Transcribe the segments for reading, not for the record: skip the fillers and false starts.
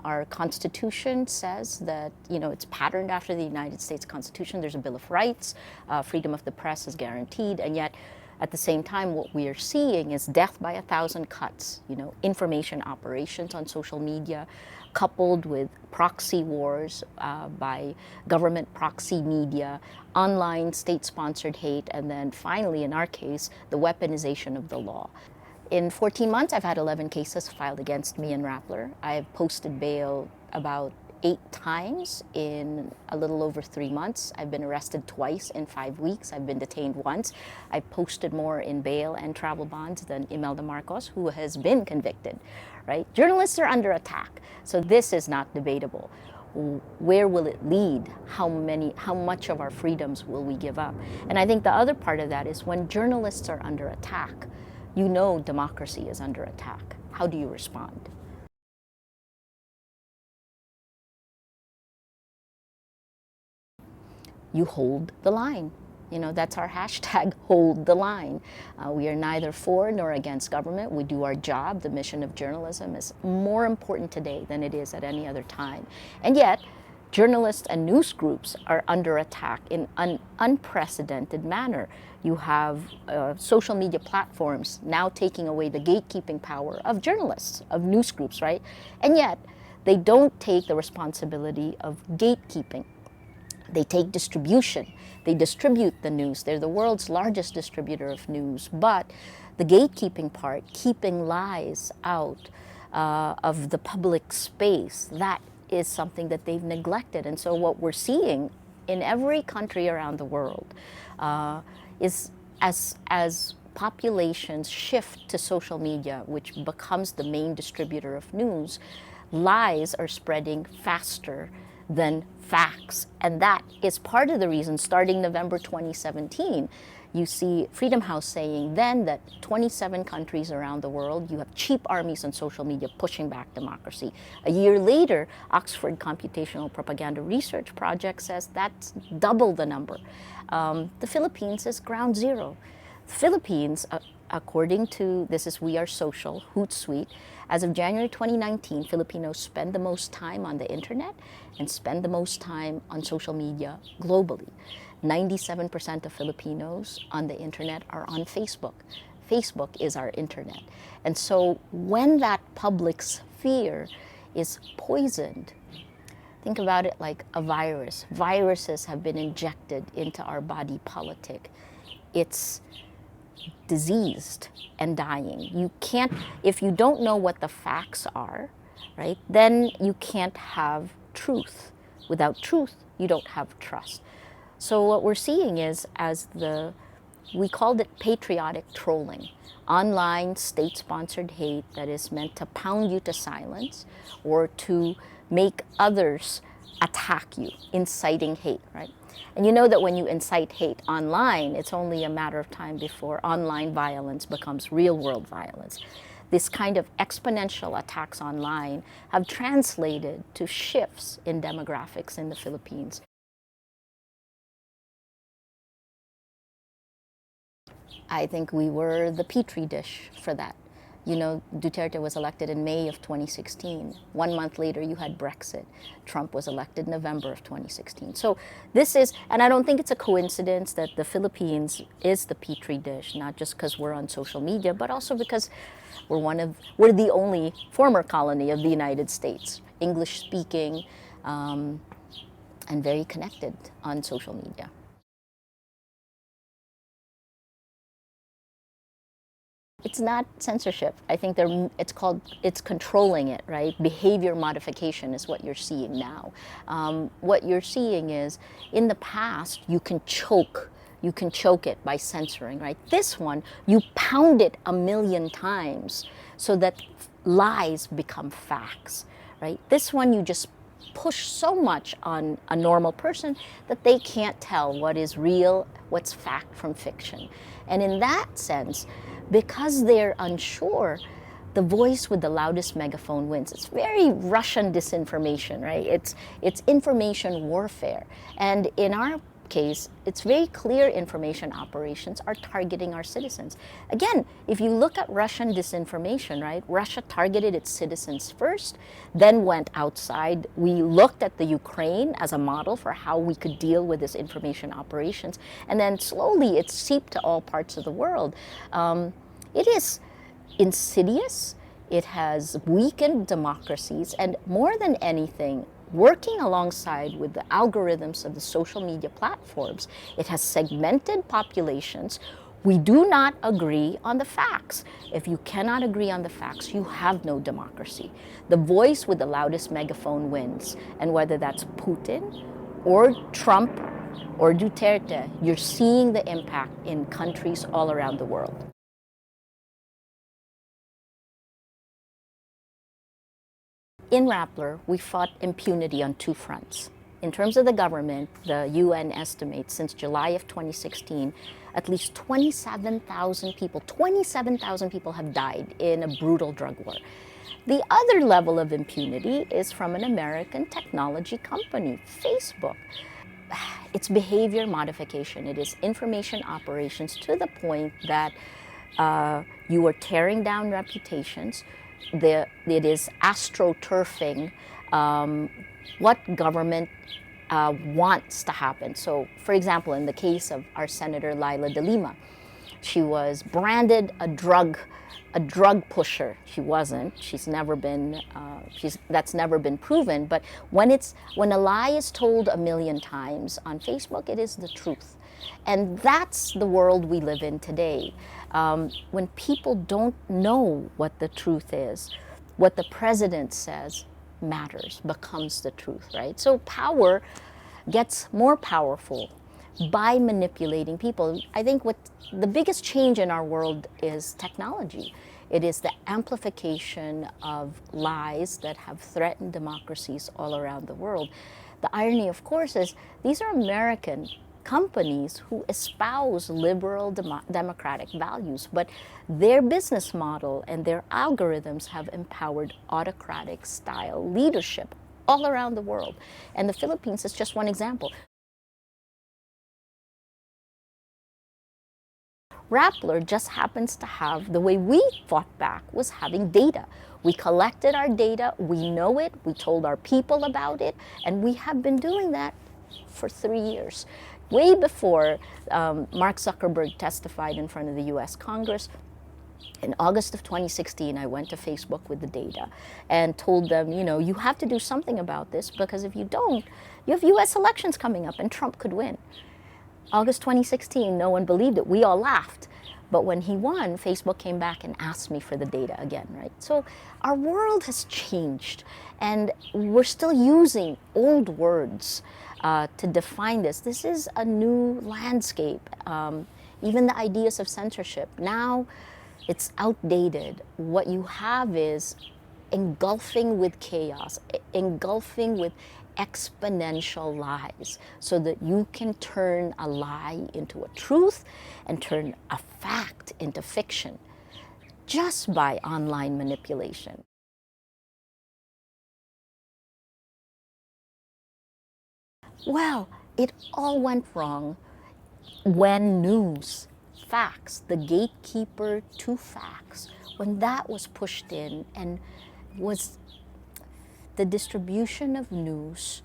Our Constitution says that, it's patterned after the United States Constitution. There's a Bill of Rights, freedom of the press is guaranteed, and yet at the same time, what we are seeing is death by 1,000 cuts, information operations on social media, coupled with proxy wars by government proxy media, online state-sponsored hate, and then finally, in our case, the weaponization of the law. In 14 months, I've had 11 cases filed against me and Rappler. I've posted bail about 8 times in a little over 3 months. I've been arrested twice in 5 weeks. I've been detained once. I've posted more in bail and travel bonds than Imelda Marcos, who has been convicted, right? Journalists are under attack, so this is not debatable. Where will it lead? How much of our freedoms will we give up? And I think the other part of that is when journalists are under attack, democracy is under attack. How do you respond? You hold the line. That's our hashtag, hold the line. We are neither for nor against government. We do our job. The mission of journalism is more important today than it is at any other time. And yet, journalists and news groups are under attack in an unprecedented manner. You have social media platforms now taking away the gatekeeping power of journalists, of news groups, right? And yet, they don't take the responsibility of gatekeeping. They take distribution. They distribute the news. They're the world's largest distributor of news. But the gatekeeping part, keeping lies out of the public space, that is something that they've neglected. And so what we're seeing in every country around the world is as populations shift to social media, which becomes the main distributor of news, lies are spreading faster than facts. And that is part of the reason, starting November 2017, you see Freedom House saying then that 27 countries around the world, you have cheap armies on social media pushing back democracy. A year later, Oxford Computational Propaganda Research Project says that's double the number. The Philippines is ground zero. The Philippines, according to, this is We Are Social, Hootsuite, as of January 2019, Filipinos spend the most time on the internet and spend the most time on social media globally. 97% of Filipinos on the internet are on Facebook. Facebook is our internet. And so when that public sphere is poisoned, think about it like a virus. Viruses have been injected into our body politic. It's diseased and dying. You can't, if you don't know what the facts are, right, then you can't have truth. Without truth, you don't have trust. So what we're seeing is, we called it patriotic trolling, online state-sponsored hate that is meant to pound you to silence or to make others attack you, inciting hate, right? And you know that when you incite hate online, it's only a matter of time before online violence becomes real-world violence. This kind of exponential attacks online have translated to shifts in demographics in the Philippines. I think we were the petri dish for that. Duterte was elected in May of 2016. 1 month later, you had Brexit. Trump was elected November of 2016. So this is, and I don't think it's a coincidence that the Philippines is the petri dish, not just because we're on social media, but also because we're the only former colony of the United States, English speaking, and very connected on social media. It's not censorship. I think it's controlling it, right? Behavior modification is what you're seeing now. What you're seeing is, in the past, you can choke it by censoring, right? This one, you pound it 1,000,000 times so that lies become facts, right? This one, you just push so much on a normal person that they can't tell what is real, what's fact from fiction. And in that sense, because they're unsure, the voice with the loudest megaphone wins. It's very Russian disinformation, right? It's information warfare. And in our case, it's very clear information operations are targeting our citizens. Again, if you look at Russian disinformation, right? Russia targeted its citizens first, then went outside. We looked at the Ukraine as a model for how we could deal with this information operations, and then slowly it seeped to all parts of the world. It is insidious. It has weakened democracies, and more than anything, working alongside with the algorithms of the social media platforms, it has segmented populations. We do not agree on the facts. If you cannot agree on the facts, you have no democracy. The voice with the loudest megaphone wins. And whether that's Putin or Trump or Duterte, you're seeing the impact in countries all around the world. In Rappler, we fought impunity on two fronts. In terms of the government, the UN estimates since July of 2016, at least 27,000 people have died in a brutal drug war. The other level of impunity is from an American technology company, Facebook. It's behavior modification. It is information operations to the point that you are tearing down reputations. It is astroturfing what government wants to happen. So, for example, in the case of our Senator Laila De Lima, she was branded a drug pusher. She wasn't. She's never been. That's never been proven. But when a lie is told a million times on Facebook, it is the truth, and that's the world we live in today. When people don't know what the truth is, what the president says matters, becomes the truth, right? So power gets more powerful by manipulating people. I think what the biggest change in our world is technology. It is the amplification of lies that have threatened democracies all around the world. The irony, of course, is these are American companies who espouse liberal democratic values, but their business model and their algorithms have empowered autocratic style leadership all around the world. And the Philippines is just one example. Rappler just happens to have, the way we fought back was having data. We collected our data, we know it, we told our people about it, and we have been doing that for 3 years. Way before Mark Zuckerberg testified in front of the US Congress, in August of 2016, I went to Facebook with the data and told them, you have to do something about this, because if you don't, you have US elections coming up and Trump could win. August 2016, no one believed it. We all laughed. But when he won, Facebook came back and asked me for the data again, right? So our world has changed, and we're still using old words to define this. This is a new landscape. Even the ideas of censorship, now it's outdated. What you have is engulfing with chaos, engulfing with exponential lies, so that you can turn a lie into a truth and turn a fact into fiction just by online manipulation. Well, it all went wrong when news, facts, the gatekeeper to facts, when that was pushed in, and was the distribution of news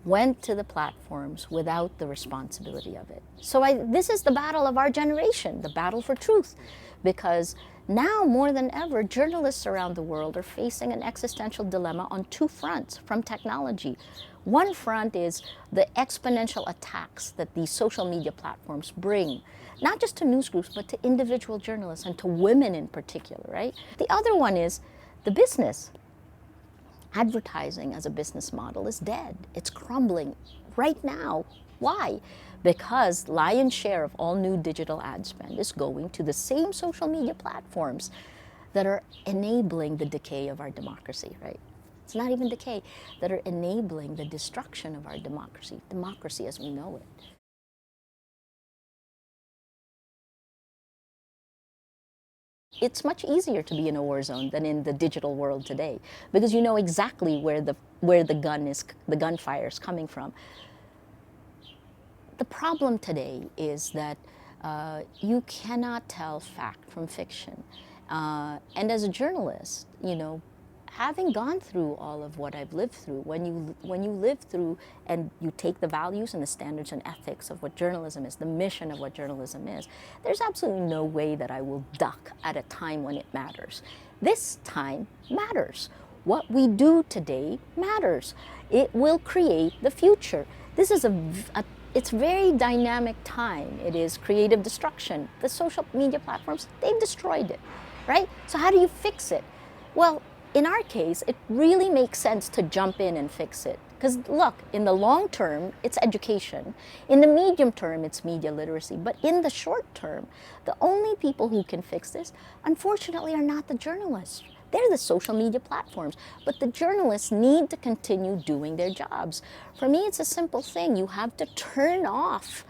went to the platforms without the responsibility of it. So this is the battle of our generation, the battle for truth, because now more than ever, journalists around the world are facing an existential dilemma on two fronts from technology. One front is the exponential attacks that these social media platforms bring, not just to news groups, but to individual journalists and to women in particular, right? The other one is the business. Advertising as a business model is dead. It's crumbling right now. Why? Because lion's share of all new digital ad spend is going to the same social media platforms that are enabling the decay of our democracy, right? It's not even decay, that are enabling the destruction of our democracy as we know it. It's much easier to be in a war zone than in the digital world today, because you know exactly where the gunfire is coming from. the problem today is that you cannot tell fact from fiction. And as a journalist, you know, having gone through all of what I've lived through, when you live through and you take the values and the standards and ethics of what journalism is, the mission of what journalism is, there's absolutely no way that I will duck at a time when it matters. This time matters. What we do today matters. It will create the future. This is it's very dynamic time. It is creative destruction. The social media platforms, they've destroyed it, right? So how do you fix it? Well, in our case, it really makes sense to jump in and fix it. Because look, in the long term, it's education. In the medium term, it's media literacy. But in the short term, the only people who can fix this, unfortunately, are not the journalists. They're the social media platforms. But the journalists need to continue doing their jobs. For me, it's a simple thing. You have to turn off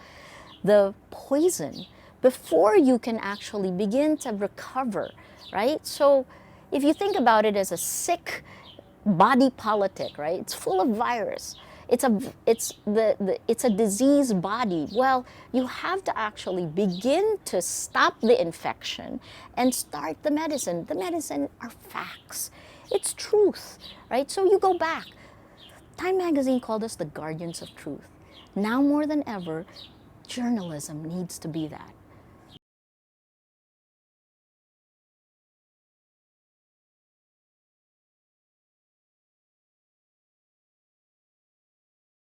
the poison before you can actually begin to recover, right? So if you think about it as a sick body politic, right? It's full of virus. It's a disease body. Well, you have to actually begin to stop the infection and start the medicine. The medicine are facts. It's truth, right? So you go back. Time magazine called us the guardians of truth. Now more than ever, journalism needs to be that.